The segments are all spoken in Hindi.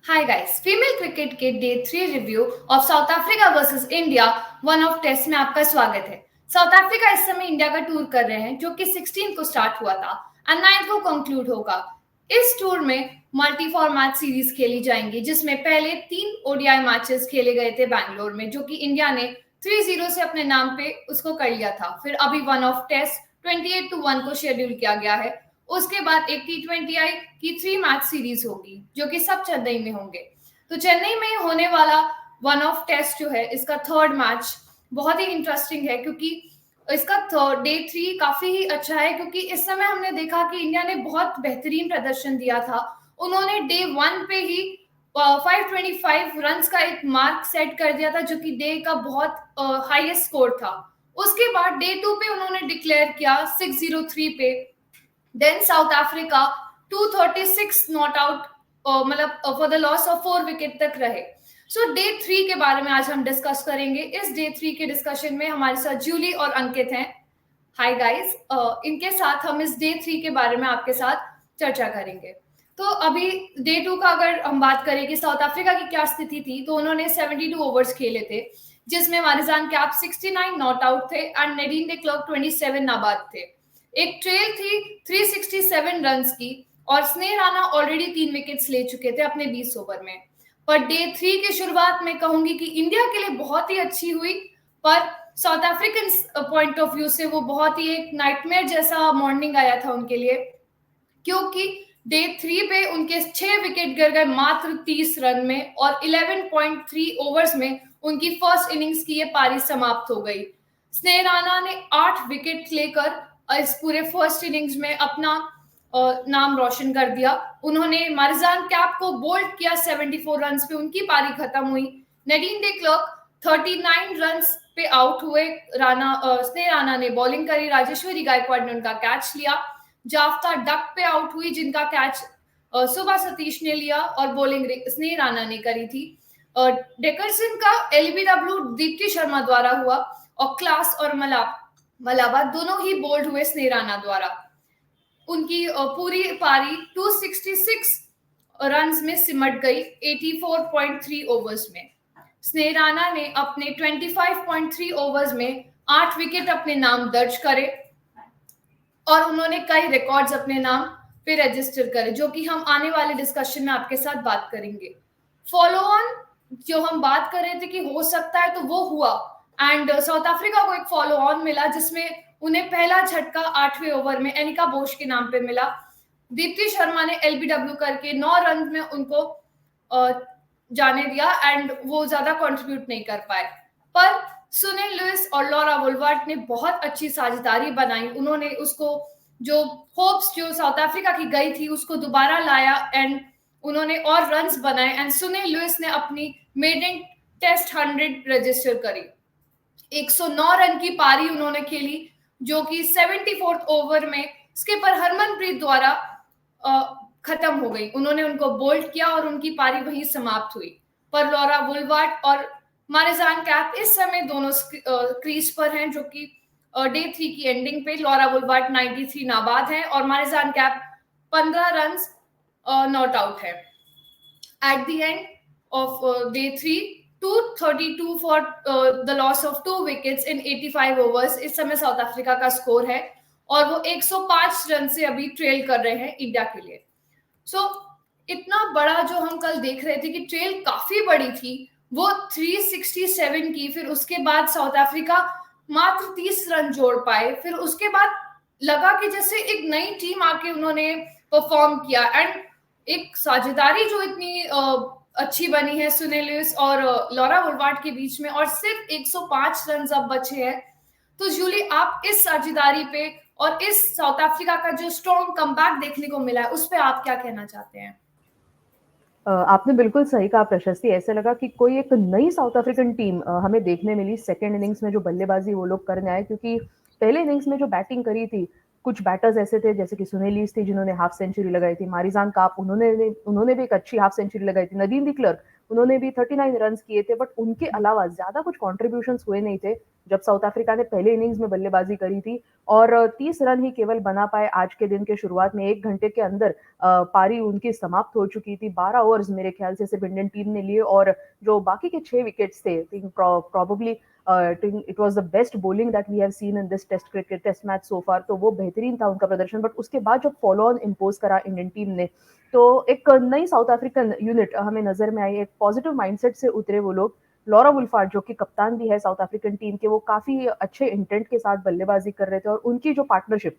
Hi guys, फीमेल क्रिकेट के day 3 review of South Africa versus India one off test में आपका स्वागत है। साउथ अफ्रीका इस समय इंडिया का टूर कर रहे हैं जो कि 16 को स्टार्ट हुआ था और 9 को कंक्लूड होगा। इस टूर में मल्टी फॉर्मेट सीरीज खेली जाएंगी जिसमें पहले 3 ओडीआई मैचेस खेले गए थे बैंगलोर में, जो कि इंडिया ने 3-0 से अपने नाम पे उसको कर लिया था। फिर अभी वन ऑफ टेस्ट 28-1 को शेड्यूल किया गया है। उसके बाद एक T20I की 3 मैच सीरीज होगी जो कि सब चेन्नई में होंगे। तो चेन्नई में होने वाला वन ऑफ टेस्ट जो है, इसका थर्ड मैच बहुत ही इंटरेस्टिंग है क्योंकि इसका थर्ड डे 3 काफी ही अच्छा है, क्योंकि इस समय हमने देखा कि इंडिया ने बहुत बेहतरीन प्रदर्शन दिया था। उन्होंने डे 1 पे ही 525 रन्स का एक मार्क सेट कर दिया था जो कि डे का बहुत हाईएस्ट स्कोर था। उसके बाद डे 2 पे उन्होंने डिक्लेयर किया 603 पे। Then South Africa 236 not out, मतलब for the loss of 4 wicket तक रहे। सो डे 3 के बारे में आज हम डिस्कस करेंगे। इस डे 3 के डिस्कशन में हमारे साथ जूली और अंकित हैं। हाय गाइस, इनके साथ हम इस डे 3 के बारे में आपके साथ चर्चा करेंगे। तो अभी डे 2 का अगर हम बात करें कि साउथ अफ्रीका की क्या स्थिति थी, तो उन्होंने 72 ओवर्स खेले थे जिसमें मारिजान कैप 69 नॉट आउट थे एंड नडीन डे क्लर्क 27 नाबाद थे। एक ट्रेल थी 367 रन्स की और स्नेह राणा ऑलरेडी 3 विकेट्स ले चुके थे अपने 20 ओवर में। पर डे 3 की शुरुआत में कहूंगी कि इंडिया के लिए बहुत ही अच्छी हुई, पर south African point of view से वो बहुत ही एक नाइटमेयर जैसा मॉर्निंग आया था उनके लिए, क्योंकि डे 3 पे उनके 6 विकेट गिर गए मात्र 30 रन में और 11.3 ओवर्स में उनकी फर्स्ट इनिंग्स की ये पारी समाप्त हो गई। स्नेह राणा ने 8 विकेट लेकर इस पूरे फर्स्ट इनिंग्स में अपना नाम रोशन कर दिया। उन्होंने मारिजान कैप को बोल्ड किया 74 रन्स पे, उनकी पारी खत्म हुई। नडीन डे क्लर्क 39 रन्स पे आउट हुए। स्नेह राणा ने बॉलिंग करी, राजेश्वरी गायकवाड़ ने उनका कैच लिया। जाफ्ता डक पे आउट हुई जिनका कैच सुबह सतीश ने लिया और बॉलिंग स्नेह राणा ने करी थी। डेकरसन का एलबीडब्ल्यू दीप्ति शर्मा द्वारा हुआ और क्लास और मलाबा दोनों ही बोल्ड हुए स्नेह राणा द्वारा। उनकी पूरी पारी 266 रन्स में सिमट गई 84.3 ओवर्स में। स्नेह राणा ने अपने 25.3 ओवर्स में 8 विकेट अपने नाम दर्ज करे और उन्होंने कई रिकॉर्ड्स अपने नाम पे रजिस्टर करे, जो कि हम आने वाले डिस्कशन में आपके साथ बात करेंगे। फॉलो ऑन जो हम बात कर रहे थे कि हो सकता है, तो वो हुआ एंड साउथ अफ्रीका को एक फॉलो ऑन मिला जिसमें उन्हें पहला झटका 8वें ओवर में एनिका बोश के नाम पे मिला। दीप्ति शर्मा ने एलबीडब्ल्यू करके 9 रन में उनको जाने दिया एंड वो ज्यादा कंट्रीब्यूट नहीं कर पाए। पर सुनील लुइस और लॉरा वुलवर्ट ने बहुत अच्छी साझेदारी बनाई। उन्होंने उसको जो होप्स जो साउथ अफ्रीका की गई थी उसको दोबारा लाया एंड उन्होंने और रन्स बनाए एंड सुनील लुइस ने अपनी मेडन टेस्ट 100 रजिस्टर करी। 109 रन की पारी उन्होंने खेली जो कि 74th ओवर में स्किपर हरमनप्रीत द्वारा खत्म हो गई। उन्होंने उनको बोल्ड किया और उनकी पारी वहीं समाप्त हुई। पर लॉरा वुलवर्ट और मारिजान कैप इस समय दोनों क्रीज पर हैं, जो कि डे 3 की एंडिंग पे लॉरा वुलवर्ट 93 नाबाद है और Marizanne Kapp 15 run not out है। At the end of day 3 232 for the loss of 2 wickets in 85 overs इस समय साउथ अफ्रीका का स्कोर है और वो 105 रन से अभी ट्रेल कर रहे हैं इंडिया के लिए। सो इतना बड़ा जो हम कल देख रहे थे कि ट्रेल काफी बड़ी थी, वो 367 की। फिर उसके बाद साउथ अफ्रीका मात्र 30 रन जोड़ पाए। फिर उसके बाद लगा कि जैसे एक नई टीम आके उन्होंने परफॉर्म किया एंड एक साझेदारी जो इतनी अच्छी बनी है सुनील लुइस और लॉरा वुलवर्ट के बीच में, और सिर्फ 105 रन अब बचे हैं। तो जूली, आप इस साझेदारी पे और इस साउथ अफ्रीका का जो स्ट्रॉन्ग कमबैक देखने को मिला है उस पे आप क्या कहना चाहते हैं? आपने बिल्कुल सही कहा प्रशस्ति। ऐसे लगा कि कोई एक नई साउथ अफ्रीकन टीम हमें देखने मिली सेकेंड इनिंग्स में जो बल्लेबाजी वो लोग करने आए, क्योंकि पहले इनिंग्स में जो बैटिंग करी थी कुछ बैटर्स ऐसे थे जैसे कि सुनील लीस थे जिन्होंने हाफ सेंचुरी लगाई थी, मारिजान काप उन्होंने भी एक अच्छी हाफ सेंचुरी लगाई थी, नदीम दी क्लर्क उन्होंने भी 39 रन किए थे, बट उनके अलावा ज्यादा कुछ कॉन्ट्रीब्यूशंस हुए नहीं थे जब साउथ अफ्रीका ने पहले इनिंग्स में बल्लेबाजी करी थी। और 30 रन ही केवल बना पाए आज के दिन के शुरुआत में। 1 घंटे के अंदर पारी उनकी समाप्त हो चुकी थी। 12 ओवर्स मेरे ख्याल से सिर्फ इंडियन टीम ने लिए, और जो बाकी के 6 विकेट्स थे, probably it was the best bowling that we have seen in this test cricket test match so far. तो वो बेहतरीन था उनका प्रदर्शन। बट उसके बाद जब फॉलो ऑन इम्पोज करा इंडियन टीम ने, तो एक नई साउथ अफ्रीकन यूनिट हमें नजर में आई। एक पॉजिटिव माइंडसेट से उतरे वो लोग। लॉरा वुल्फार्ड जो कि कप्तान भी है साउथ अफ्रीकन टीम के, वो काफी अच्छे इंटेंट के साथ बल्लेबाजी कर रहे थे। और उनकी जो पार्टनरशिप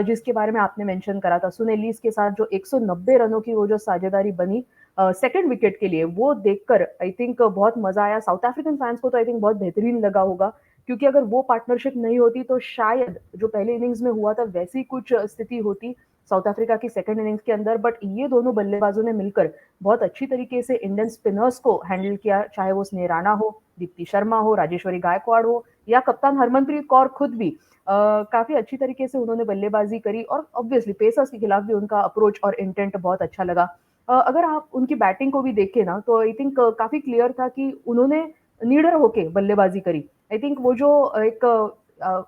जिसके बारे में आपने मेंशन करा था, सुनील लीस के साथ जो 190 रनों की वो जो साझेदारी बनी सेकंड विकेट के लिए, वो देखकर आई थिंक बहुत मजा आया। साउथ अफ्रीकन फैंस को तो आई थिंक बहुत बेहतरीन लगा होगा, क्योंकि अगर वो पार्टनरशिप नहीं होती तो शायद जो पहले इनिंग्स में हुआ था वैसी कुछ स्थिति होती साउथ अफ्रीका की सेकंड इनिंग्स के अंदर। बट ये दोनों बल्लेबाजों ने मिलकर बहुत अच्छी तरीके से इंडियन स्पिनर्स को हैंडल किया, चाहे वो स्नेह राणा हो, दीप्ति शर्मा हो, राजेश्वरी गायकवाड़ हो, या कप्तान हरमनप्रीत कौर खुद भी काफी अच्छी तरीके से उन्होंने बल्लेबाजी करी। और ऑब्वियसली पेसर्स के खिलाफ भी उनका अप्रोच और इंटेंट बहुत अच्छा लगा। अगर आप उनकी बैटिंग को भी देखें ना, तो आई थिंक काफी क्लियर था कि उन्होंने नीडर होके बल्लेबाजी करी। आई थिंक वो जो एक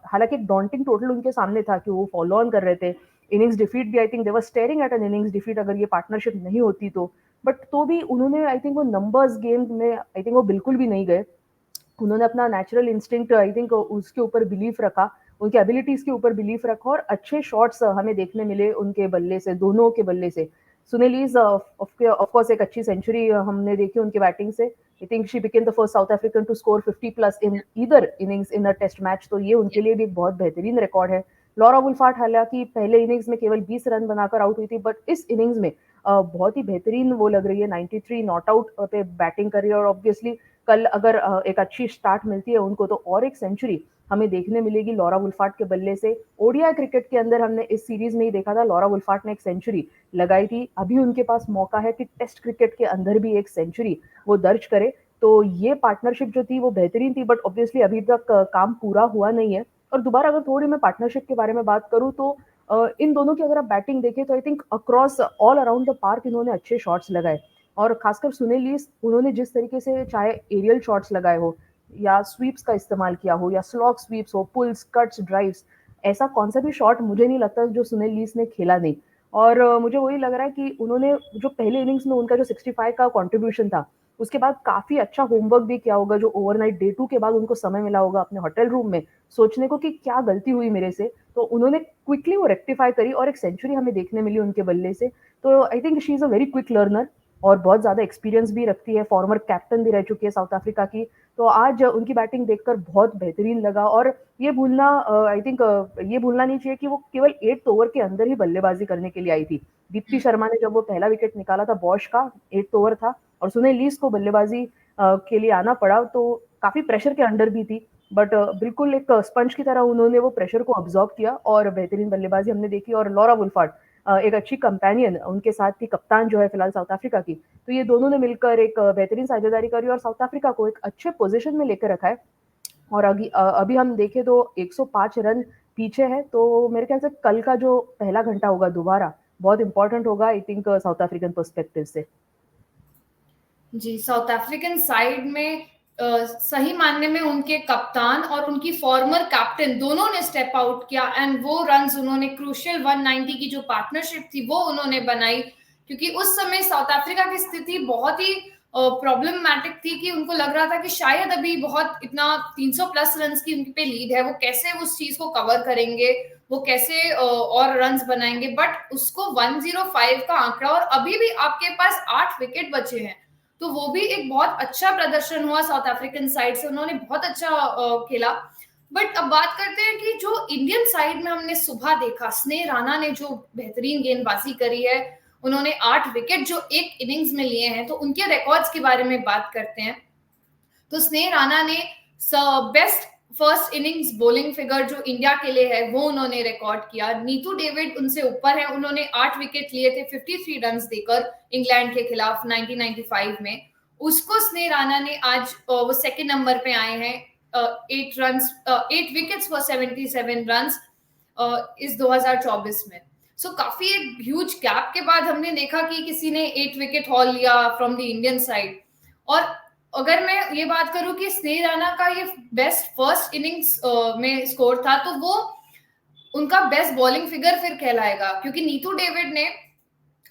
हालांकि एक डॉन्टिंग टोटल उनके सामने था कि वो फॉलो ऑन कर रहे थे। इनिंग्स डिफीट भी, I think they were staring at an innings defeat अगर ये पार्टनरशिप नहीं होती तो। बट तो भी उन्होंने आई थिंक वो नंबर्स गेम में आई थिंक वो बिल्कुल भी नहीं गए। उन्होंने अपना नेचुरल इंस्टिंक्ट आई थिंक उसके ऊपर बिलीफ रखा, उनके एबिलिटीज के ऊपर बिलीफ रखा, और अच्छे शॉट्स हमें देखने मिले उनके बल्ले से, दोनों के बल्ले से। सुनीलीज ऑफ कोर्स एक अच्छी सेंचुरी हमने देखी उनकी बैटिंग से। I think she became the first South African to score 50 plus in either innings in a test match, तो ये उनके लिए भी एक बहुत बेहतरीन रिकॉर्ड है। लॉरा वुल्फार्ड हालांकि पहले इनिंग्स में केवल 20 रन बनाकर आउट हुई थी, बट इस इनिंग्स में बहुत ही बेहतरीन वो लग रही है। 93 नॉट आउट पे बैटिंग कर रही है, और ऑब्वियसली कल अगर एक अच्छी स्टार्ट मिलती है उनको, तो और एक सेंचुरी हमें देखने मिलेगी लॉरा वुल्फार्ड के बल्ले से। ओडीआई क्रिकेट के अंदर हमने इस सीरीज में ही देखा था, लॉरा वुल्फार्ड ने एक सेंचुरी लगाई थी। अभी उनके पास मौका है कि टेस्ट क्रिकेट के अंदर भी एक सेंचुरी वो दर्ज करे। तो ये पार्टनरशिप जो थी वो बेहतरीन थी, बट ऑब्वियसली अभी तक काम पूरा हुआ नहीं है। और दोबारा अगर थोड़ी मैं पार्टनरशिप के बारे में बात करूं, तो इन दोनों की अगर आप बैटिंग देखें तो I think across all around the park इन्होंने अच्छे शॉट्स लगाए। और खासकर सुनील लीस, उन्होंने जिस तरीके से चाहे एरियल शॉट्स लगाए हो, या स्वीप्स का इस्तेमाल किया हो, या स्लॉग स्वीप्स हो, पुल्स, कट्स, ड्राइव्स, ऐसा कौन सा भी शॉट मुझे नहीं लगता जो सुनील लीस ने खेला नहीं। और मुझे वही लग रहा है कि उन्होंने जो पहले इनिंग्स में उनका जो 65 का कंट्रीब्यूशन था, उसके बाद काफी अच्छा होमवर्क भी किया होगा, जो ओवरनाइट डे 2 के बाद उनको समय मिला होगा अपने होटल रूम में सोचने को कि क्या गलती हुई मेरे से। तो उन्होंने क्विकली वो रेक्टिफाई करी, और एक सेंचुरी हमें देखने मिली उनके बल्ले से। तो आई think she is a very quick learner, और बहुत ज्यादा एक्सपीरियंस भी रखती है, फॉर्मर कैप्टन भी रह चुकी है साउथ अफ्रीका की। तो आज उनकी बैटिंग देखकर बहुत बेहतरीन लगा। और ये भूलना आई थिंक ये भूलना नहीं चाहिए कि वो केवल 8 ओवर के अंदर ही बल्लेबाजी करने के लिए आई थी। दीप्ति शर्मा ने जब वो पहला विकेट निकाला था बॉश का, 8 ओवर था, और सुनील लीस को बल्लेबाजी के लिए आना पड़ा, तो काफी प्रेशर के अंडर भी थी। बट बिल्कुल एक स्पंज की तरह उन्होंने वो प्रेशर को ऑब्जॉर्व किया, और बेहतरीन बल्लेबाजी हमने देखी। और लॉरा वुल्फार्ड एक अच्छी कंपेनियन उनके साथ थी, कप्तान जो है फिलहाल साउथ अफ्रीका की। तो ये दोनों ने मिलकर एक बेहतरीन साझेदारी करी, और साउथ अफ्रीका को एक अच्छे पोजीशन में लेकर रखा है। और अभी हम देखें तो 105 रन पीछे है। तो मेरे ख्याल से कल का जो पहला घंटा होगा दोबारा बहुत इंपॉर्टेंट होगा I think south African perspective से। जी, साउथ अफ्रीकन साइड में सही मानने में उनके कप्तान और उनकी फॉर्मर कैप्टन दोनों ने स्टेप आउट किया, एंड वो रन्स उन्होंने क्रूशियल 190 की जो पार्टनरशिप थी वो उन्होंने बनाई, क्योंकि उस समय साउथ अफ्रीका की स्थिति बहुत ही प्रॉब्लमैटिक थी कि उनको लग रहा था कि शायद अभी बहुत इतना 300 प्लस रन्स की उनके पे लीड है, वो कैसे उस चीज को कवर करेंगे, वो कैसे और रन्स बनाएंगे। बट उसको 105 का आंकड़ा, और अभी भी आपके पास 8 विकेट बचे हैं, तो वो भी एक बहुत अच्छा प्रदर्शन हुआ साउथ अफ्रीकन साइड से, उन्होंने बहुत अच्छा खेला। बट अब बात करते हैं कि जो इंडियन साइड में हमने सुबह देखा, स्नेह राणा ने जो बेहतरीन गेंदबाजी करी है, उन्होंने 8 विकेट जो एक इनिंग्स में लिए हैं, तो उनके रिकॉर्ड्स के बारे में बात करते हैं। तो स्नेह राणा ने best first innings bowling figure जो इंडिया के लिए है वो उन्होंने रिकॉर्ड किया। नीतू डेविड उनसे ऊपर है, उन्होंने 8 विकेट लिए थे 53 रन्स देकर इंग्लैंड के खिलाफ 1995 में। उसको स्नेह राणा ने आज वो सेकंड नंबर पे आए हैं, 8 विकेट्स फॉर 77 रन्स इस 2024 में। सो काफी एक ह्यूज गैप के बाद हमने देखा कि किसी ने 8 विकेट हॉल लिया फ्रॉम द इंडियन साइड। और अगर मैं ये बात करूं कि स्नेह राणा का ये बेस्ट फर्स्ट इनिंग्स में स्कोर था, तो वो उनका बेस्ट बॉलिंग फिगर फिर कहलाएगा, क्योंकि नीतू डेविड ने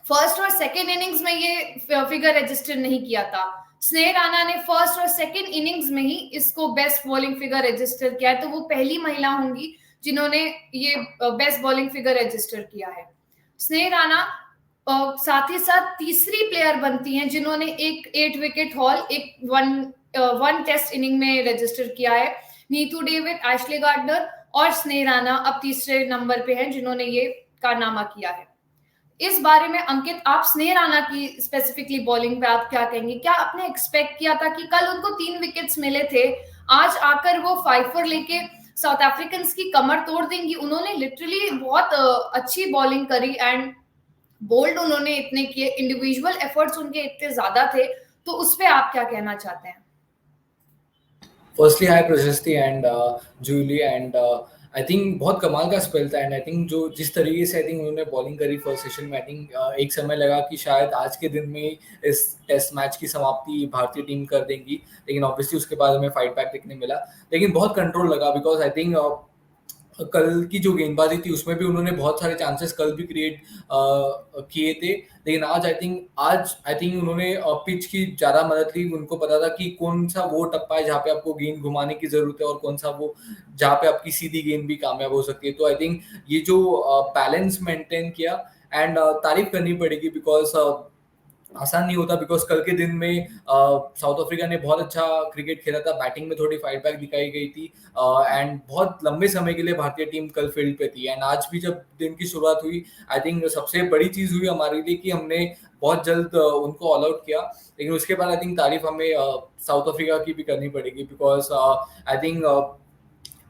फर्स्ट और सेकेंड इनिंग्स में ये फिगर रजिस्टर नहीं किया था। स्नेह राणा ने फर्स्ट और सेकेंड इनिंग्स में ही इसको बेस्ट बॉलिंग फिगर रजिस्टर किया है, तो वो पहली महिला होंगी जिन्होंने ये बेस्ट बॉलिंग फिगर रजिस्टर किया है। स्नेह राणा साथ ही साथ तीसरी प्लेयर बनती हैं जिन्होंने एक 8 विकेट हॉल एक वन टेस्ट इनिंग में रजिस्टर किया है। नीतू डेविड, एशले गार्डनर और स्नेह राणा अब तीसरे नंबर पे हैं जिन्होंने ये कारनामा किया है। इस बारे में अंकित, आप स्नेह राणा की स्पेसिफिकली बॉलिंग पे आप क्या कहेंगे? क्या आपने एक्सपेक्ट किया था कि कल उनको 3 विकेट्स मिले थे, आज आकर वो 5 4 लेके साउथ अफ्रीकन की कमर तोड़ देंगी? उन्होंने लिटरली बहुत अच्छी बॉलिंग करी एंड बोल्ड उन्होंने इतने किए, इंडिविजुअल एफर्ट्स उनके इतने ज्यादा थे, तो उस पे आप क्या कहना चाहते हैं? Firstly hi Prashasti and Julie and I think बहुत कमाल का स्पेल था एंड आई थिंक जो जिस तरीके से आई थिंक उन्होंने बॉलिंग करी फर्स्ट सेशन में, आई थिंक एक समय लगा कि शायद आज के दिन में इस टेस्ट मैच की समाप्ति भारतीय टीम कर देंगी, लेकिन ऑब्वियसली उसके बाद हमें फाइट बैक देखने मिला, लेकिन बहुत कंट्रोल लगा बिकॉज आई थिंक कल की जो गेंदबाजी थी उसमें भी उन्होंने बहुत सारे चांसेस कल भी क्रिएट किए थे, लेकिन आज आई थिंक उन्होंने पिच की ज़्यादा मदद ली। उनको पता था कि कौन सा वो टप्पा है जहाँ पे आपको गेंद घुमाने की ज़रूरत है और कौन सा वो जहाँ पे आपकी सीधी गेंद भी कामयाब हो सकती है। तो आई थिंक ये जो बैलेंस मेंटेन किया एंड तारीफ करनी पड़ेगी बिकॉज आसान नहीं होता, बिकॉज कल के दिन में साउथ अफ्रीका ने बहुत अच्छा क्रिकेट खेला था, बैटिंग में थोड़ी फाइट बैक दिखाई गई थी एंड बहुत लंबे समय के लिए भारतीय टीम कल फील्ड पे थी एंड आज भी जब दिन की शुरुआत हुई, आई थिंक सबसे बड़ी चीज हुई हमारे लिए कि हमने बहुत जल्द उनको ऑल आउट किया, लेकिन उसके बाद आई थिंक तारीफ हमें साउथ अफ्रीका की भी करनी पड़ेगी बिकॉज आई थिंक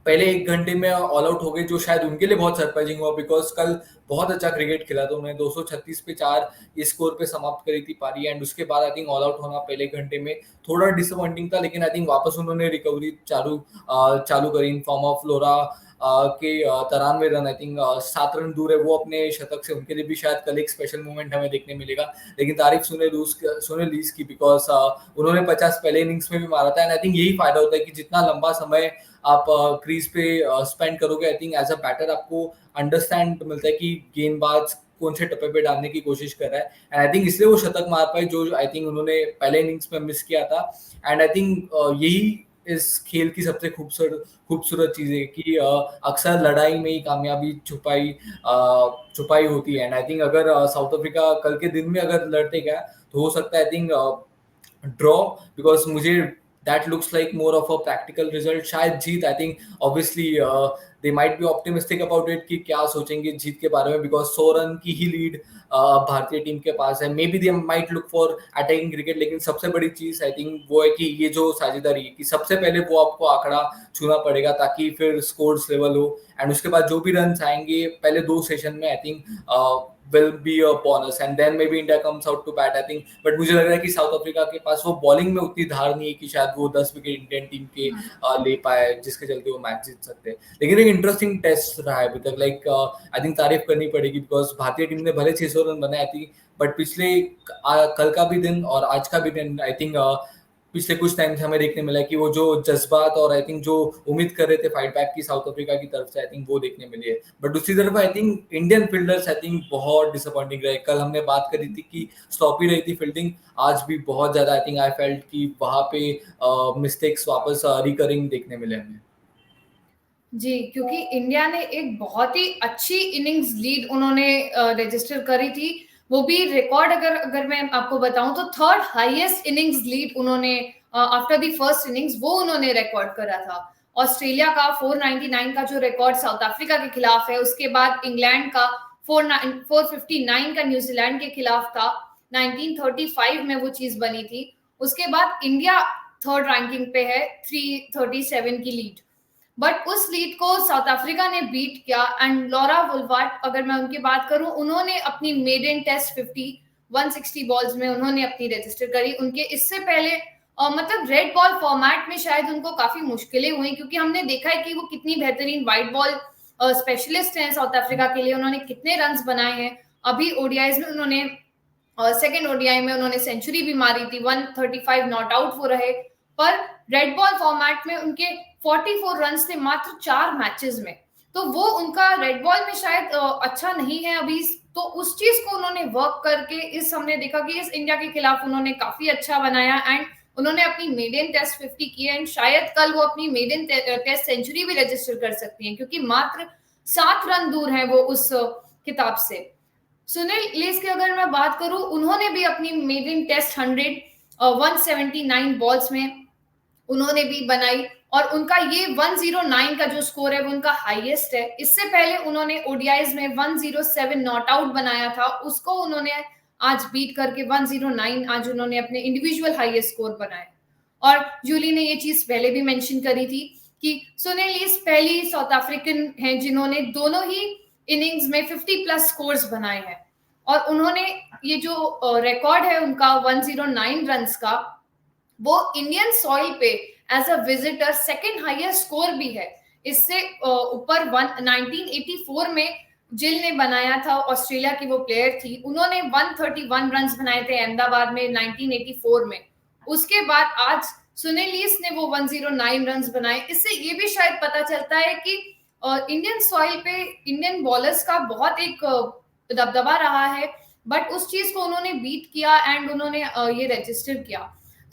पहले 1 घंटे में ऑल आउट हो गए, जो शायद उनके लिए बहुत सरप्राइजिंग हुआ बिकॉज कल बहुत अच्छा क्रिकेट खेला था उन्होंने, 236 पे 4 इस स्कोर पे समाप्त करी थी पारी एंड उसके बाद आई थिंक ऑल आउट होना पहले घंटे में थोड़ा डिसअपॉइंटिंग था, लेकिन आई थिंक वापस उन्होंने रिकवरी चालू करी इन फॉर्म ऑफ लोरा के 93 रन, आई थिंक 7 रन दूर है वो अपने शतक से, उनके लिए भी शायद कल एक स्पेशल मोमेंट हमें देखने मिलेगा, लेकिन तारीफ सुने लीज की बिकॉज उन्होंने 50 पहले इनिंग्स में भी मारा था एंड आई थिंक यही फायदा होता है कि जितना लंबा समय आप क्रीज पे स्पेंड करोगे, I think as a batter आपको अंडरस्टैंड मिलता है कि गेंदबाज कौन से टप्पे पे डालने की कोशिश कर रहा है एंड आई थिंक इसलिए वो शतक मार पाए जो आई थिंक उन्होंने पहले इनिंग्स में मिस किया था एंड आई थिंक यही इस खेल की सबसे खूबसूरत चीज है कि अक्सर लड़ाई में ही कामयाबी छुपाई होती है एंड आई थिंक अगर साउथ अफ्रीका कल के दिन में अगर लड़ते गया तो हो सकता है आई थिंक ड्रॉ, बिकॉज मुझे that looks like more of a practical result, शायद जीत, I think obviously they might be optimistic about it कि क्या सोचेंगे जीत के बारे में बिकॉज 100 रन की ही लीड भारतीय टीम के पास है, may be they might look for attacking cricket, लेकिन सबसे बड़ी चीज आई थिंक वो है कि ये जो साझेदारी है कि सबसे पहले वो आपको आंकड़ा छूना पड़ेगा ताकि फिर स्कोर्स लेवल हो एंड उसके बाद जो भी रन आएंगे पहले 2 सेशन में I think will be a bonus and then maybe India comes out to bat, I think, but मुझे लग रहा है कि साउथ अफ्रीका के पास वो बॉलिंग में उतनी धार नहीं है कि शायद वो 10 विकेट इंडियन टीम के ले पाए जिसके चलते वो मैच जीत सकते हैं, लेकिन एक इंटरेस्टिंग टेस्ट रहा है अभी तक, लाइक आई थिंक तारीफ करनी पड़ेगी बिकॉज भारतीय टीम ने भले 600 रन बनाए थी बट पिछले कल का भी दिन और आज का भी दिन आई थिंक पिछले कुछ टाइम से हमें देखने मिला कि वो जो जज्बात और आई थिंक जो उम्मीद कर रहे थे फाइट बैक की साउथ अफ्रीका की तरफ से आई थिंक वो देखने मिली है, बट दूसरी तरफ I think Indian fielders I think बहुत डिसअपॉइंटिंग रहे। कल हमने बात करी थी कि स्टॉप ही रही थी फील्डिंग, आज भी बहुत ज्यादा आई थिंक आई फेल्ट कि वहां पे मिस्टेक्स वापस रिकरिंग देखने मिले हमें। जी, क्योंकि इंडिया ने एक बहुत ही अच्छी इनिंग्स लीड उन्होंने रजिस्टर करी थी, वो भी रिकॉर्ड अगर मैं आपको बताऊं तो 3rd हाईएस्ट इनिंग्स लीड उन्होंने आफ्टर द फर्स्ट इनिंग्स वो उन्होंने रिकॉर्ड करा था। ऑस्ट्रेलिया का 499 का जो रिकॉर्ड साउथ अफ्रीका के खिलाफ है, उसके बाद इंग्लैंड का 459 का न्यूजीलैंड के खिलाफ था, 1935 में वो चीज बनी थी। उसके बाद इंडिया 3rd रैंकिंग पे है, 337 की लीड, बट उस लीड को साउथ अफ्रीका ने बीट किया एंड लॉरा वुलवार्ट, अगर मैं उनकी बात करूं, उन्होंने अपनी मेडन टेस्ट 50 160 बॉल्स में उन्होंने अपनी रजिस्टर करी। उनके इससे पहले मतलब रेड बॉल फॉर्मेट में शायद उनको काफी मुश्किलें हुई, क्योंकि हमने देखा है कि वो कितनी बेहतरीन वाइट बॉल स्पेशलिस्ट हैं साउथ अफ्रीका के लिए, उन्होंने कितने रन्स बनाए हैं। अभी ओडीआईज में उन्होंने सेकेंड ओडीआई में उन्होंने सेंचुरी भी मारी थी, 135 नॉट आउट वो रहे, पर रेड बॉल फॉर्मेट में उनके 44 रन थे मात्र 4 मैचेस में। तो वो उनका रेड बॉल में शायद अच्छा नहीं है अभी, तो उस चीज को उन्होंने वर्क करके इस हमने देखा कि इस इंडिया के खिलाफ उन्होंने काफी अच्छा बनाया एंड उन्होंने अपनी मेडन टेस्ट 50 की है एंड शायद कल वो अपनी मेडन टेस्ट सेंचुरी भी रजिस्टर कर सकती हैं, क्योंकि मात्र 7 रन दूर हैं वो उस किताब से। सुनील इलिस की अगर मैं बात करूं, उन्होंने भी अपनी मेडन टेस्ट 100 179 बॉल्स में उन्होंने भी बनाई और उनका ये 109 का जो स्कोर है वो उनका हाईएस्ट है। इससे पहले उन्होंने ओडीआईज में 107 नॉट आउट बनाया था, उसको उन्होंने आज बीट करके 109 आज उन्होंने अपने इंडिविजुअल हाईएस्ट स्कोर बनाए। और जूली ने ये चीज पहले भी मेंशन करी थी कि सुनील इलिस पहली साउथ अफ्रीकन हैं जिन्होंने दोनों ही इनिंग्स में 50 प्लस स्कोर्स बनाए हैं और उन्होंने ये जो रिकॉर्ड है उनका 109 रन्स का, वो इंडियन सॉइल पे as a visitor second highest score भी है। इससे ऊपर 1984 में जिल ने बनाया था, ऑस्ट्रेलिया की वो प्लेयर थी, उन्होंने 131 रन्स बनाए थे अहमदाबाद में 1984 में। उसके बाद आज सुनील इलिस ने वो 109 रन्स बनाए। इससे ये भी शायद पता चलता है कि इंडियन सॉइल पे इंडियन बॉलर्स का बहुत एक दबदबा रहा है, बट उस चीज को उन्होंने बीट किया एंड उन्होंने ये रजिस्टर किया।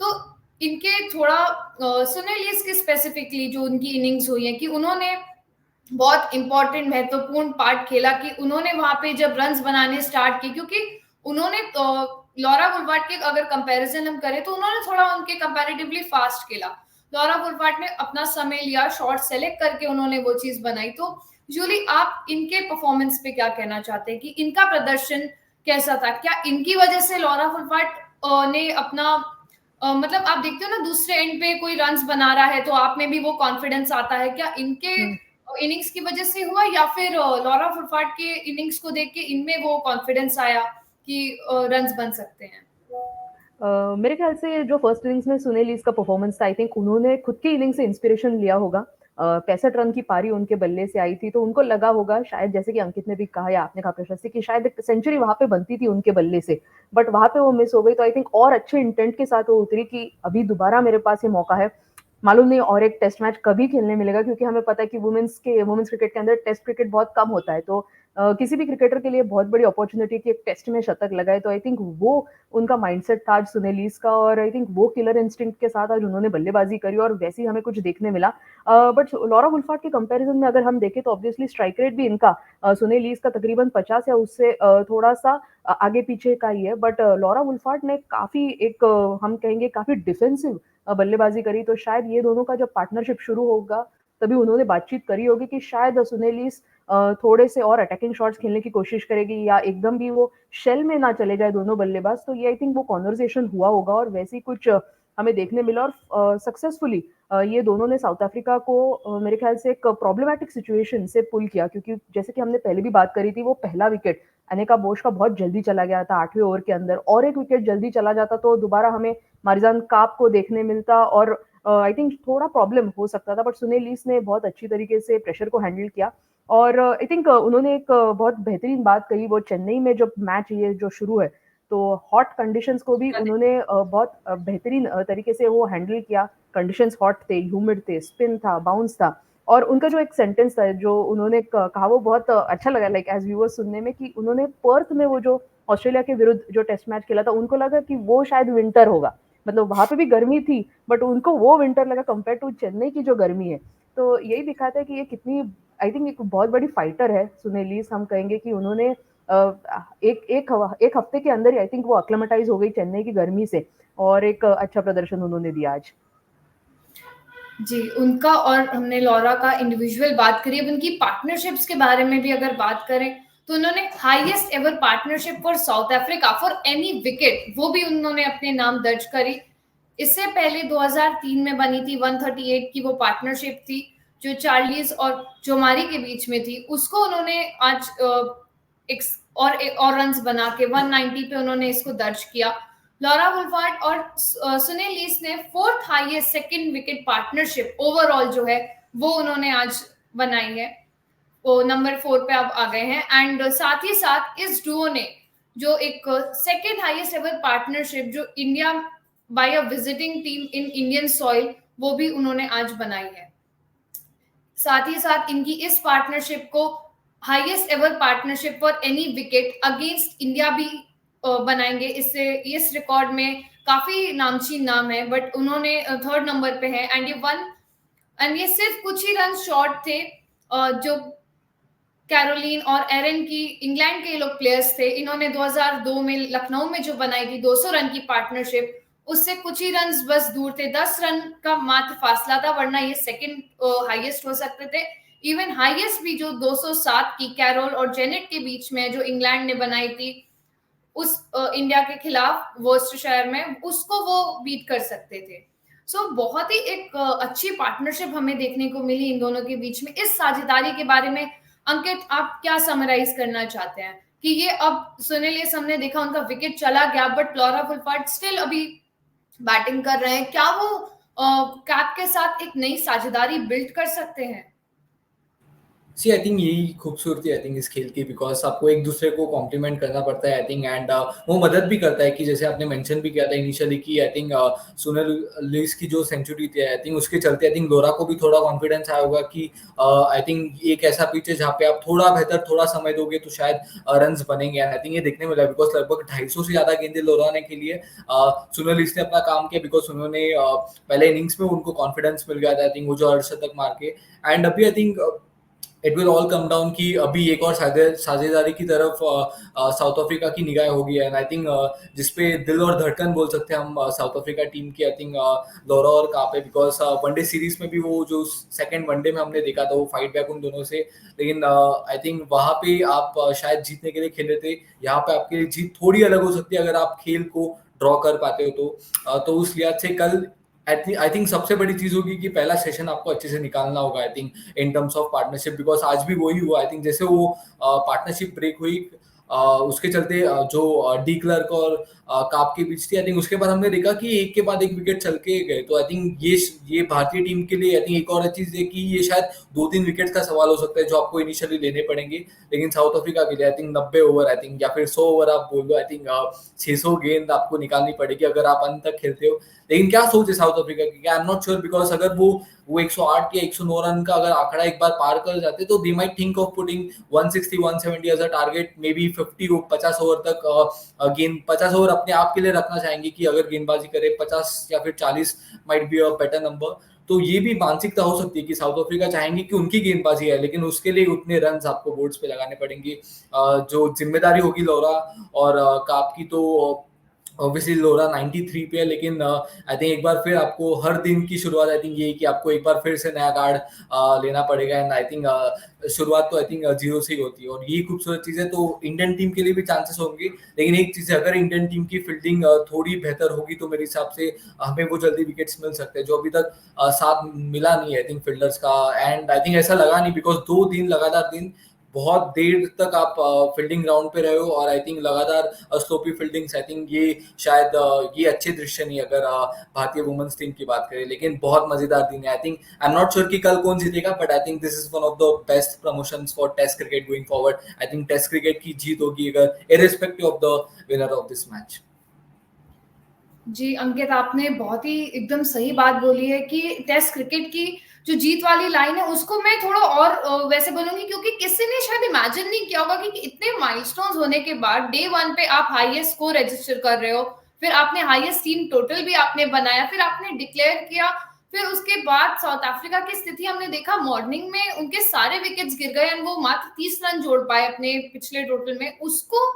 तो इनके थोड़ा सुनील इलिस की स्पेसिफिकली जो उनकी इनिंग्स हुई है कि उन्होंने बहुत इंपॉर्टेंट महत्वपूर्ण पार्ट खेला कि उन्होंने वहां पे जब रन्स बनाने स्टार्ट किए, क्योंकि उन्होंने लॉरा वुलफार्ड के अगर कंपैरिजन हम करें तो उन्होंने थोड़ा उनके कंपैरेटिवली फास्ट खेला। लॉरा वुलफार्ड ने अपना समय लिया, शॉट सेलेक्ट करके उन्होंने वो चीज बनाई। तो जूली, आप इनके परफॉर्मेंस पे क्या कहना चाहते हैं कि इनका प्रदर्शन कैसा था? क्या इनकी वजह से लॉरा वुलफार्ड ने अपना मतलब आप देखते हो ना दूसरे एंड पे कोई रन्स बना रहा है तो आप में भी वो कॉन्फिडेंस आता है, क्या इनके इनिंग्स की वजह से हुआ या फिर लॉरा वुलफार्ड के इनिंग्स को देख के इनमें वो कॉन्फिडेंस आया कि रन्स बन सकते हैं? मेरे ख्याल से जो फर्स्ट इनिंग्स में सुनील इलिस का परफॉर्मेंस था, आई थिंक उन्होंने खुद की इनिंग से इंस्पिरेशन लिया होगा। 65 रन की पारी उनके बल्ले से आई थी, तो उनको लगा होगा शायद, जैसे कि अंकित ने भी कहा या आपने कहा प्रशस्ति, कि शायद एक सेंचुरी वहां पे बनती थी उनके बल्ले से, बट वहां पे वो मिस हो गई। तो आई थिंक और अच्छे इंटेंट के साथ वो उतरी कि अभी दोबारा मेरे पास ये मौका है, मालूम नहीं और एक टेस्ट मैच कभी खेलने मिलेगा, क्योंकि हमें पता है कि वुमेन्स क्रिकेट के अंदर टेस्ट क्रिकेट बहुत कम होता है। तो किसी भी क्रिकेटर के लिए बहुत बड़ी अपॉर्चुनिटी कि एक टेस्ट में शतक लगाए। तो आई थिंक वो उनका माइंडसेट था आज सुनील इलिस का, और आई थिंक वो किलर इंस्टिंक्ट के साथ आज उन्होंने बल्लेबाजी करी और वैसे ही हमें कुछ देखने मिला। बट लॉरा वुलफार्ड के कंपैरिजन में अगर हम देखें तो ऑब्वियसली स्ट्राइक रेट भी इनका सुनील इलिस का तकरीबन 50 या उससे थोड़ा सा आगे पीछे का ही है। बट लॉरा वुलफार्ड ने काफी एक हम कहेंगे काफी डिफेंसिव बल्लेबाजी करी। तो शायद ये दोनों का जब पार्टनरशिप शुरू होगा तभी उन्होंने बातचीत करी होगी कि शायद सुनील इलिस थोड़े से और अटैकिंग शॉट्स खेलने की कोशिश करेगी या एकदम भी वो शेल में ना चले जाए दोनों बल्लेबाज। तो ये आई थिंक वो कॉन्वर्सेशन हुआ होगा और वैसे ही कुछ हमें देखने मिला और सक्सेसफुली ये दोनों ने साउथ अफ्रीका को मेरे ख्याल से एक प्रॉब्लमैटिक सिचुएशन से पुल किया, क्योंकि जैसे कि हमने पहले भी बात करी थी, वो पहला विकेट अनिका बोस का बहुत जल्दी चला गया था 8वें ओवर के अंदर, और एक विकेट जल्दी चला जाता तो दोबारा हमें मारिजान काप को देखने मिलता और आई थिंक थोड़ा प्रॉब्लम हो सकता था। बट सुनील इलिस ने बहुत अच्छी तरीके से प्रेशर को हैंडल किया और आई थिंक उन्होंने एक बहुत बेहतरीन बात कही, वो चेन्नई में जब मैच ये जो शुरू है तो हॉट कंडीशंस को भी उन्होंने बहुत बेहतरीन तरीके से वो हैंडल किया। कंडीशंस हॉट थे, ह्यूमिड थे, स्पिन था, बाउंस था, और उनका जो एक सेंटेंस था जो उन्होंने कहा वो बहुत अच्छा लगा लाइक एज व्यूअर्स सुनने में, कि उन्होंने पर्थ में वो जो ऑस्ट्रेलिया के विरुद्ध जो टेस्ट मैच खेला था उनको लगा कि वो शायद विंटर होगा, मतलब वहां पे भी गर्मी थी बट उनको वो विंटर लगा कंपेयर टू चेन्नई की जो गर्मी है। तो यही दिखाता है कि ये कितनी आई थिंक एक बहुत बड़ी फाइटर है सुनील इलिस। हम कहेंगे कि उन्होंने एक हफ्ते के अंदर ही आई थिंक वो अक्लेमेटाइज हो गई चेन्नई की गर्मी से और एक अच्छा प्रदर्शन उन्होंने दिया आज। जी, उनका और हमने लॉरा का इंडिविजुअल बात करी। अब उनकी पार्टनरशिप्स के बारे में भी अगर बात करें तो उन्होंने highest ever partnership for south Africa for any wicket वो भी उन्होंने अपने नाम दर्ज करी। इससे पहले 2003 में बनी थी 138 की वो पार्टनरशिप थी जो चार्लीज और जोमारी के बीच में थी, उसको उन्होंने आज एक और रन्स बना के 190 पे उन्होंने इसको दर्ज किया। लॉरा वुलफार्ड और सुनील इलिस ने fourth highest second wicket partnership overall जो है वो उन्होंने आज बनाई है, वो नंबर 4 पे अब आ गए हैं। एंड साथ ही साथ इस डुओ ने जो एक सेकेंड हाईएस्ट एवर पार्टनरशिप जो India by a visiting team in Indian soil वो भी उन्होंने आज बनाई है। साथ ही साथ इनकी इस पार्टनरशिप को highest ever partnership for any wicket against India भी बनाएंगे। इससे इस रिकॉर्ड में काफी नामचीन नाम है, बट उन्होंने थर्ड नंबर पे है एंड ये सिर्फ कुछ ही रन शॉर्ट थे जो कैरोलिन और एरन की इंग्लैंड के लोग प्लेयर्स थे। इन्होंने 2002 में लखनऊ में जो बनाई थी 200 रन की पार्टनरशिप, उससे कुछ ही रन बस दूर थे, 10 रन का मात्र फासला था, वरना ये सेकंड हाईएस्ट हो सकते थे। इवन हाईएस्ट भी जो 207 की कैरोल और जेनेट के बीच में जो इंग्लैंड ने बनाई थी उस इंडिया के खिलाफ वोस्टरशायर में, उसको वो बीट कर सकते थे। सो बहुत ही एक अच्छी पार्टनरशिप हमें देखने को मिली इन दोनों के बीच में। इस साझेदारी के बारे में अंकित आप क्या समराइज करना चाहते हैं कि ये अब सुनील ये हमने देखा उनका विकेट चला गया, बट लॉरा फुलफार्ट स्टिल अभी बैटिंग कर रहे हैं, क्या वो कैप के साथ एक नई साझेदारी बिल्ड कर सकते हैं? सी आई थिंक यही खूबसूरती आई थिंक इस खेल की, बिकॉज आपको एक दूसरे को कॉम्प्लीमेंट करना पड़ता है आई थिंक, एंड वो मदद भी करता है कि जैसे आपने मेंशन भी किया था इनिशियली कि आई थिंक सुनील लुइस की जो सेंचुरी थी आई थिंक उसके चलते आई थिंक लोरा को भी थोड़ा कॉन्फिडेंस आया होगा कि आई थिंक एक ऐसा पिच है जहाँ पे आप थोड़ा बेहतर थोड़ा समय दोगे तो शायद रन्स बनेंगे, एंड आई थिंक ये देखने मिला बिकॉज लगभग 250 से ज्यादा गेंदे लोरा ने के लिए सुनील लुइस ने अपना काम किया, बिकॉज उन्होंने पहले इनिंग्स में उनको कॉन्फिडेंस मिल गया था आई थिंक वो जो अर्धशतक मार के, एंड अभी I think it will all come down कि अभी एक और साझेदारी की तरफ साउथ अफ्रीका की निगाह होगी, एंड आई थिंक जिसपे दिल और धड़कन बोल सकते हैं हम साउथ अफ्रीका टीम की आई थिंक लोरा और कापे, बिकॉज वनडे सीरीज में भी वो जो सेकंड वनडे में हमने देखा था वो फाइट बैक उन दोनों से, लेकिन आई थिंक वहां पे आप शायद जीतने के लिए खेले थे, यहाँ पे आपके लिए जीत थोड़ी अलग हो सकती है अगर आप खेल को ड्रॉ कर पाते हो तो उस लिहाज से कल आई थिंक सबसे बड़ी चीज होगी कि पहला सेशन आपको अच्छे से निकालना होगा I think in terms of partnership, because आज भी वही हुआ आई थिंक जैसे वो पार्टनरशिप ब्रेक हुई उसके चलते जो डी क्लर्क और काप के बीच थी आई थिंक उसके बाद हमने देखा कि एक के बाद एक विकेट चल के गए, तो आई थिंक ये भारतीय टीम के लिए आई थिंक एक और चीज है कि ये शायद 2-3 विकेट का सवाल हो सकता है जो आपको इनिशियली लेने पड़ेंगे, लेकिन साउथ अफ्रीका के लिए I think 90 over I think या फिर 100 ओवर आप बोल दो, आई थिंक 600 गेंद आपको निकालनी पड़ेगी अगर आप अंत तक खेलते हो। लेकिन क्या सोच है साउथ अफ्रीका की, आई एम नॉट श्योर, बिकॉज अगर वो 108 या 109 रन का अगर आंकड़ा एक बार पार कर जाते तो they might think of putting 160 170 as a target, maybe 50 over तक गेंद 50 ओवर अपने आप के लिए रखना चाहेंगे कि अगर गेंदबाजी करे 50 या फिर 40 might be a better number, तो ये भी मानसिकता हो सकती है कि साउथ अफ्रीका चाहेंगे कि उनकी गेंदबाजी है लेकिन उसके लिए उतने रन आपको बोर्ड्स पे लगाने पड़ेंगे, जो जिम्मेदारी होगी लोरा और काप की, तो ऑब्वियसली लोरा 93 पे है, लेकिन आई थिंक एक बार फिर आपको हर दिन की शुरुआत आई थिंक ये कि आपको एक बार फिर से नया कार्ड लेना पड़ेगा, एंड आई थिंक शुरुआत तो आई थिंक 0 से ही होती है और यही खूबसूरत चीज है। तो इंडियन टीम के लिए भी चांसेस होंगे, लेकिन एक चीज है अगर इंडियन टीम की फील्डिंग थोड़ी बेहतर होगी तो मेरे हिसाब से हमें वो जल्दी विकेट्स मिल सकते हैं जो अभी तक साथ मिला नहीं है आई थिंक फील्डर्स का, एंड आई थिंक ऐसा लगा नहीं बिकॉज 2 दिन लगातार दिन बहुत देर तक आप फील्डिंग ग्राउंड पे रहे हो और आई थिंक लगातार स्लोपी फील्डिंग्स, आई थिंक ये शायद ये अच्छे दृश्य नहीं अगर भारतीय वुमेन्स टीम की बात करें, लेकिन बहुत मजेदार दिन है I think. I am not sure कि कल कौन जीतेगा, but I think this is one of the best promotions for test cricket going forward. I think test cricket की जीत होगी अगर irrespective of the winner of this match. जी अंकित, आपने बहुत ही एकदम सही बात बोली है कि टेस्ट क्रिकेट की जो जीत वाली लाइन है उसको मैं थोड़ा और वैसे बोलूंगी, क्योंकि किसी ने शायद इमेजिन नहीं किया होगा कि इतने माइलस्टोन्स होने के बाद डे 1 पे आप हाईएस्ट स्कोर रजिस्टर कर रहे हो, फिर आपने हाईएस्ट टीम टोटल भी आपने बनाया, फिर आपने डिक्लेयर किया, फिर उसके बाद साउथ अफ्रीका की स्थिति हमने देखा मॉर्निंग में उनके सारे विकेट्स गिर गए और वो मात्र 30 रन जोड़ पाए अपने पिछले टोटल में, उसको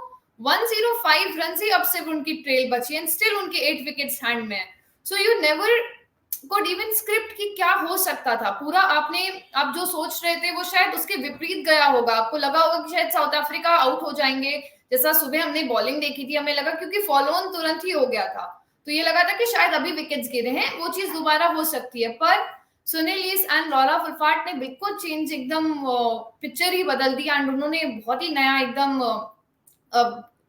105 रन से अब सिर्फ उनकी ट्रेल बची एंड स्टिल उनके 8 विकेट्स हैंड में है। So you never could even script कि क्या हो सकता था, पूरा आप जो सोच रहे थे वो शायद उसके विपरीत गया होगा। आपको लगा होगा कि शायद साउथ अफ्रीका आउट हो जाएंगे, जैसा सुबह हमने बॉलिंग देखी थी हमें लगा, क्योंकि फॉलो ऑन तुरंत ही हो गया था, तो ये लगा था कि शायद अभी विकेट्स गिरे हैं, वो चीज दोबारा हो सकती है, पर सुनील लुइस एंड लॉरा फुलफार्ट ने बिल्कुल चेंज एकदम पिक्चर ही बदल दी एंड उन्होंने बहुत ही नया एकदम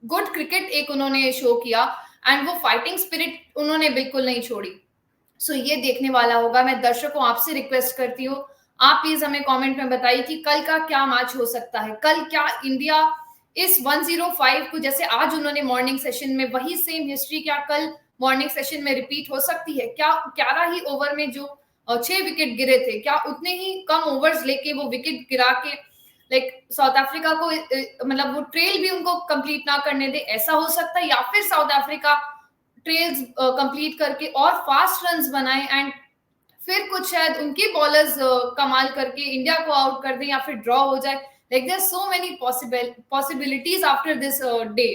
गुड क्रिकेट एक उन्होंने शो किया एंड वो फाइटिंग स्पिरिट उन्होंने बिल्कुल नहीं छोड़ी। सो ये देखने वाला होगा। मैं दर्शकों आपसे रिक्वेस्ट करती हूँ, आप प्लीज हमें कमेंट में बताइए कि कल का क्या मैच हो सकता है, कल क्या इंडिया इस 105 को जैसे आज उन्होंने मॉर्निंग सेशन में वही सेम हिस्ट्री क्या कल मॉर्निंग सेशन में रिपीट हो सकती है? क्या 11 ही ओवर में जो 6 विकेट गिरे थे, क्या उतने ही कम ओवर्स लेके वो विकेट गिरा के लाइक साउथ अफ्रीका को मतलब वो ट्रेल भी उनको कंप्लीट ना करने दे, ऐसा हो सकता है? या फिर साउथ अफ्रीका ट्रेल्स कंप्लीट करके और फास्ट रन्स बनाए एंड फिर कुछ शायद उनके बॉलर्स कमाल करके इंडिया को आउट कर दें या फिर ड्रॉ हो जाए। Like there so many possibilities after this day,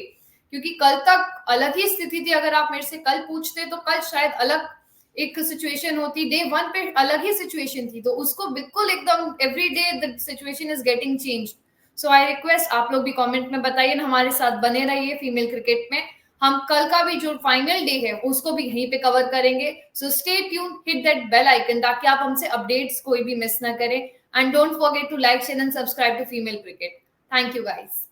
क्योंकि कल तक अलग ही स्थिति थी। अगर आप मेरे से कल पूछते तो कल शायद अलग एक सिचुएशन होती, डे 1 पे अलग ही सिचुएशन थी, तो उसको बिल्कुल एकदम every day the situation is getting change. So I request आप लोग भी कमेंट में बताइए, हमारे साथ बने रहिए फीमेल क्रिकेट में। हम कल का भी जो फाइनल डे है उसको भी यहीं पे कवर करेंगे। So stay tune, hit that bell icon ताकि आप हमसे अपडेट्स कोई भी मिस ना करें, and don't forget to like, share and subscribe to female cricket. Thank you guys.